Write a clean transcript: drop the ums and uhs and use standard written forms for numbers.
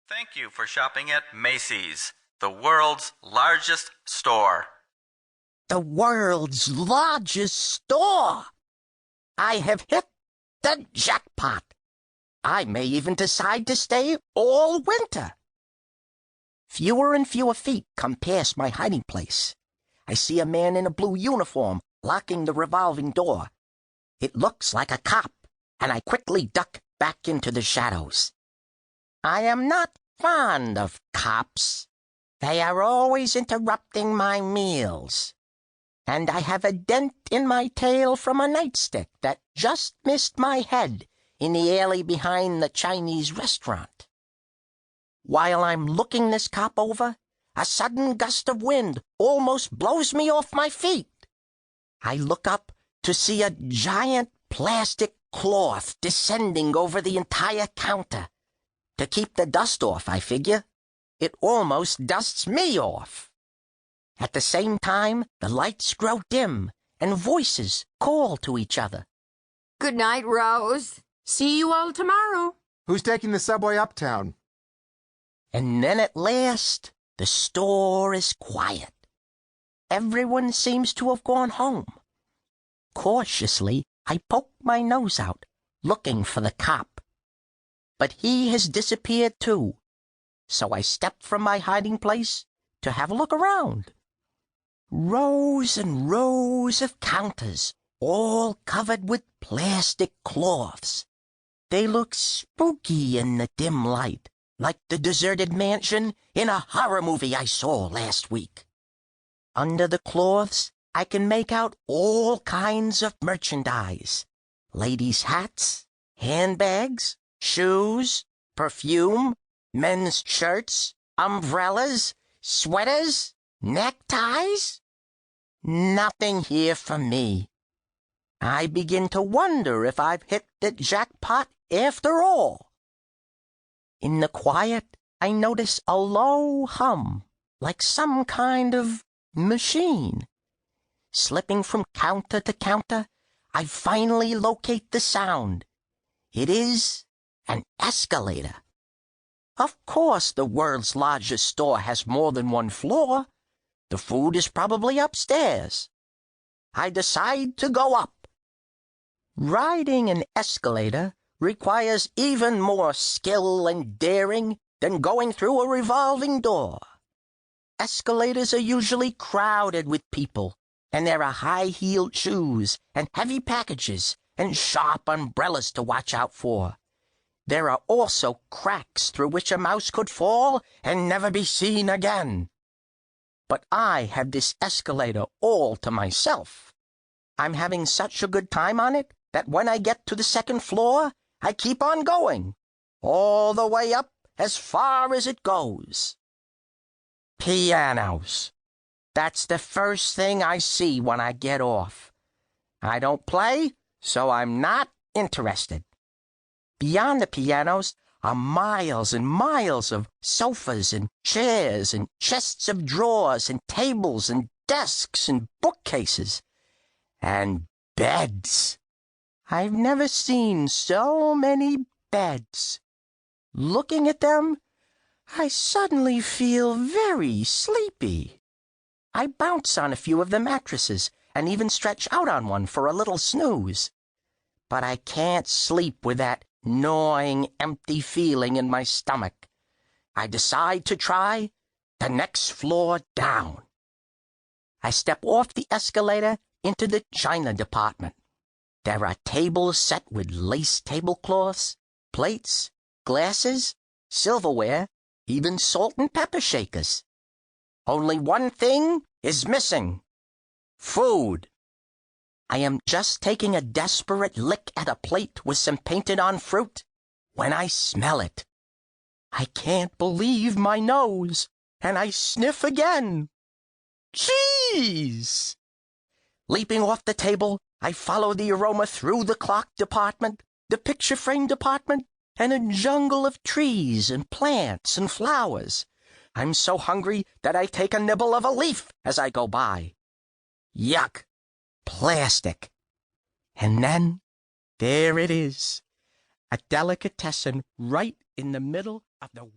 Thank you for shopping at Macy's, the world's largest store. The world's largest store! I have hit the jackpot. I may even decide to stay all winter. Fewer and fewer feet come past my hiding place. I see a man in a blue uniform locking the revolving door. It looks like a cop, and I quickly duck back into the shadows. I am not fond of cops. They are always interrupting my meals. And I have a dent in my tail from a nightstick that just missed my head in the alley behind the Chinese restaurant. While I'm looking this cop over, a sudden gust of wind almost blows me off my feet. I look up to see a giant plastic cloth descending over the entire counter. To keep the dust off, I figure. It almost dusts me off. At the same time, the lights grow dim, and voices call to each other. Good night, Rose. See you all tomorrow. Who's taking the subway uptown? And then at last, the store is quiet. Everyone seems to have gone home. Cautiously, I poke my nose out, looking for the cop. But he has disappeared too, so I step from my hiding place to have a look around. Rows and rows of counters, all covered with plastic cloths. They look spooky in the dim light, like the deserted mansion in a horror movie I saw last week. Under the cloths, I can make out all kinds of merchandise. Ladies' hats, handbags, shoes, perfume, men's shirts, umbrellas, sweaters, neckties. Nothing here for me. I begin to wonder if I've hit the jackpot after all. In the quiet, I notice a low hum, like some kind of machine. Slipping from counter to counter, I finally locate the sound. It is an escalator. Of course, the world's largest store has more than one floor. The food is probably upstairs. I decide to go up. Riding an escalator requires even more skill and daring than going through a revolving door. Escalators are usually crowded with people, and there are high-heeled shoes and heavy packages and sharp umbrellas to watch out for. There are also cracks through which a mouse could fall and never be seen again. But I have this escalator all to myself. I'm having such a good time on it that when I get to the second floor, I keep on going, all the way up as far as it goes. Pianos. That's the first thing I see when I get off. I don't play, so I'm not interested. Beyond the pianos are miles and miles of sofas and chairs and chests of drawers and tables and desks and bookcases and beds. I've never seen so many beds. Looking at them, I suddenly feel very sleepy. I bounce on a few of the mattresses and even stretch out on one for a little snooze. But I can't sleep with that gnawing, empty feeling in my stomach. I decide to try the next floor down. I step off the escalator into the china department. There are tables set with lace tablecloths, plates, glasses, silverware, even salt and pepper shakers. Only one thing is missing: food. I am just taking a desperate lick at a plate with some painted-on fruit when I smell it. I can't believe my nose, and I sniff again. Cheese! Leaping off the table, I follow the aroma through the clock department, the picture frame department, and a jungle of trees and plants and flowers. I'm so hungry that I take a nibble of a leaf as I go by. Yuck! Plastic. And then, there it is, a delicatessen right in the middle of the